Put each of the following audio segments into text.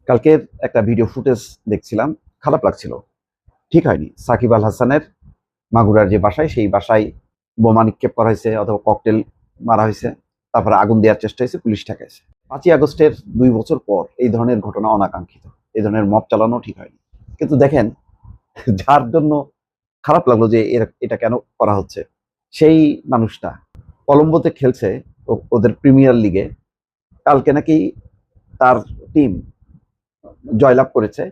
কালকের একটা video footage দেখছিলাম, খারাপ লাগছিল। ঠিক হয়নি। সাকিব আল হাসানের মাগুরার যে বাসায়, সেই বাসায় বোমা নিক্ষেপ করা হয়েছে অথবা ককটেল মারা হয়েছে, তারপরে আগুন দেওয়ার চেষ্টা হয়েছে, পুলিশ ঠেকাইছে। 5ই আগস্টের 2 বছর পর এই ধরনের ঘটনা অনাকাঙ্ক্ষিত। এই ধরনের মব চালানো ঠিক হয়নি। কিন্তু দেখেন, যার জন্য খারাপ লাগলো যে এটা কেন করা হচ্ছে, সেই মানুষটা কলম্বোতে খেলছে ওদের প্রিমিয়ার লিগে। কালকে নাকি তার টিম জয়লাভ করেছে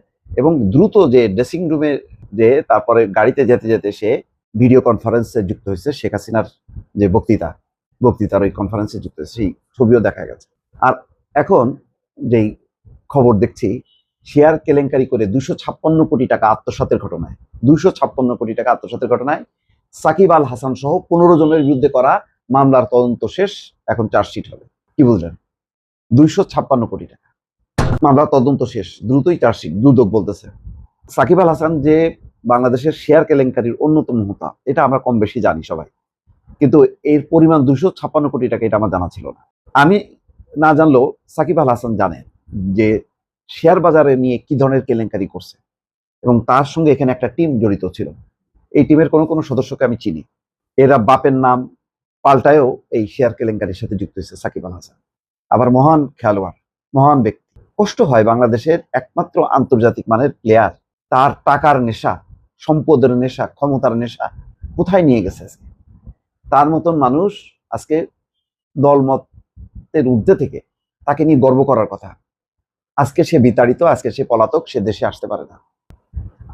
এবং দ্রুত যে ড্রেসিং রুমে যে তারপরে গাড়িতে যেতে যেতে সে ভিডিও কনফারেন্সে যুক্ত হয়েছে। শেখ হাসিনার যে বক্তৃতার ওই কনফারেন্সে যুক্ত হয়েছে, সেই ছবিও দেখা গেছে। আর এখন যেই খবর দেখছি, শেয়ার কেলেঙ্কারি করে 256 কোটি টাকা আত্মসাতের ঘটনায় 256 কোটি টাকা আত্মসাতের ঘটনায় সাকিব আল হাসান সহ 15 জনের বিরুদ্ধে করা মামলার তদন্ত শেষ। এখন চার্জশিট হবে। কি বুঝলেন? 256 কোটি টাকা মামলা তদন্ত শেষ, দ্রুতই চার্জশিট, দুদক বলতেছে। সাকিব আল হাসান যে বাংলাদেশের শেয়ার কেলেঙ্কারির অন্যতম হোতা, এটা আমরা কম বেশি জানি সবাই, কিন্তু এর পরিমাণ 256 কোটি টাকা এটা আমার জানা ছিল না। আমি না জানলেও সাকিব আল হাসান জানে যে শেয়ার বাজারে নিয়ে কি ধরনের কেলেঙ্কারি করছে, এবং তার সঙ্গে এখানে একটা টিম জড়িত ছিল। এই টিমের কোনো কোনো সদস্যকে আমি চিনি। এরা বাপের নাম পাল্টায়ও এই শেয়ার কেলেঙ্কারির সাথে যুক্ত হয়েছে সাকিব আল হাসান। আবার মহান খেলোয়াড়, মহান ব্যক্তি। কষ্ট হয়, বাংলাদেশের একমাত্র আন্তর্জাতিক মানের প্লেয়ার, তার টাকার নেশা, সম্পদের নেশা, ক্ষমতার নেশা কোথায় নিয়ে গেছে আজকে। তার মতন মানুষ আজকে দলমতের ঊর্ধ্বে থেকে তাকে নিয়ে গর্ব করার কথা। আজকে সে বিতাড়িত, আজকে সে পলাতক, সে দেশে আসতে পারে না।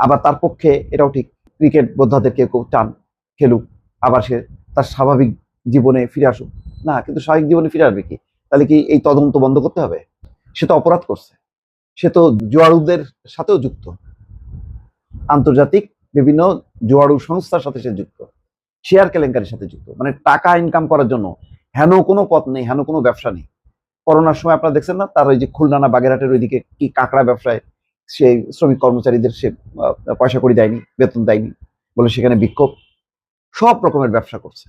আবার তার পক্ষে এটাও ঠিক, ক্রিকেট বোদ্ধাদের কেউ কেউ চান খেলুক, আবার সে তার স্বাভাবিক জীবনে ফিরে আসুক। না, কিন্তু স্বাভাবিক জীবনে ফিরে আসবে কি? তাহলে কি এই তদন্ত বন্ধ করতে হবে? সে তো অপরাধ করছে, সে তো জুয়াড়ুদের সাথেও যুক্ত, আন্তর্জাতিক বিভিন্ন জুয়াড়ু সংস্থার সাথে সে যুক্ত, শেয়ার কেলেঙ্কারির সাথে যুক্ত। মানে টাকা ইনকাম করার জন্য হেন কোনো পথ নেই, হেন কোনো ব্যবসা নেই। করোনার সময় আপনারা দেখছেন না, তার ওই যে খুলনা বাগেরহাটের ওইদিকে কি কাঁকড়া ব্যবসায় সেই শ্রমিক কর্মচারীদের সে পয়সা করি দেয়নি, বেতন দেয়নি বলে সেখানে বিক্ষোভ, সব রকমের ব্যবসা করছে।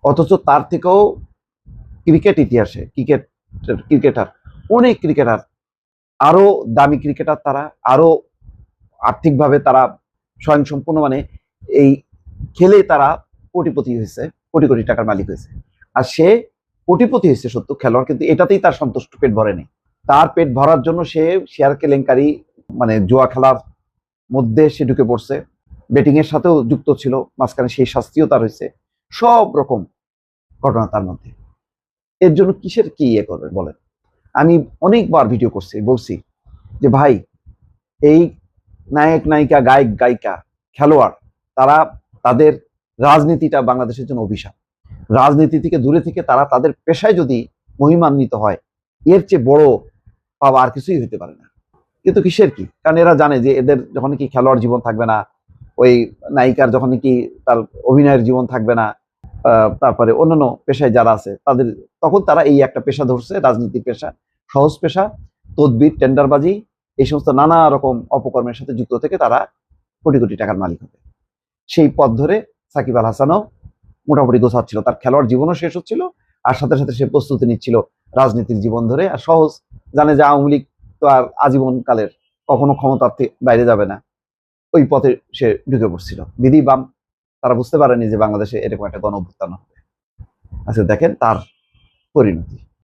অথচ তার থেকেও ক্রিকেট ইতিহাসে ক্রিকেটার, অনেক ক্রিকেটার, আরো দামি ক্রিকেটার, তারা আরো আর্থিকভাবে তারা স্বয়ংসম্পূর্ণ, মানে এই খেলে তারা কোটিপতি হয়েছে, কোটি কোটি টাকার মালিক হয়েছে। আর সে কোটিপতি হয়েছে সত্য খেলোয়াড়, কিন্তু এটাতেই তার সন্তুষ্ট, পেট ভরেনি। তার পেট ভরার জন্য সে শেয়ার কেলেঙ্কারি, মানে জুয়া খেলার মধ্যে সে ঢুকে পড়ছে, বেটিং এর সাথেও যুক্ত ছিল, মাঝখানে সেই শাস্তিও তার হয়েছে, সব রকম ঘটনা তার মধ্যে। এর জন্য কিসের কি ইয়ে করবে বলেন? আমি অনেকবার ভিডিও করছি, বলছি যে ভাই, এই নায়ক নায়িকা, গায়ক গায়িকা, খেলোয়াড়, তারা তাদের রাজনীতিটা বাংলাদেশের জন্য অভিশাপ। রাজনীতি থেকে দূরে থেকে তারা তাদের পেশায় যদি মহিমান্বিত হয়, এর চেয়ে বড় পাওয়া আর কিছুই হইতে পারে না। কিন্তু কিসের কি? কারণ এরা জানে যে এদের যখন কি খেলোয়াড় জীবন থাকবে না, ওই নায়িকার যখন কি তার অভিনয়ের জীবন থাকবে না, তারপরে অন্যান্য পেশায় যারা আছে তাদের, তখন তারা এই একটা পেশা ধরছে, রাজনীতির পেশা, সহজ পেশা, তদবির, টেন্ডারবাজি, এই সমস্ত নানা রকম অপকর্মের সাথে যুক্ত থেকে তারা কোটি কোটি টাকার মালিক হবে। সেই পথ ধরে সাকিব আল হাসানও মোটামুটি গোছাচ্ছিল, তার খেলোয়াড় জীবনও শেষ হচ্ছিল, আর সাথে সাথে সে প্রস্তুতি নিচ্ছিল রাজনীতির জীবন ধরে। আর সহজ জানে যে আওয়ামী লীগ তো আর আজীবন কালের, কখনো ক্ষমতার বাইরে যাবে না, ওই পথে সে ঢুকে পড়ছিল। বিধি বাম, তারা বুঝতে পারেনি যে বাংলাদেশে এরকম একটা গণ অভ্যুত্থান হবে। আচ্ছা, দেখেন তার পরিণতি।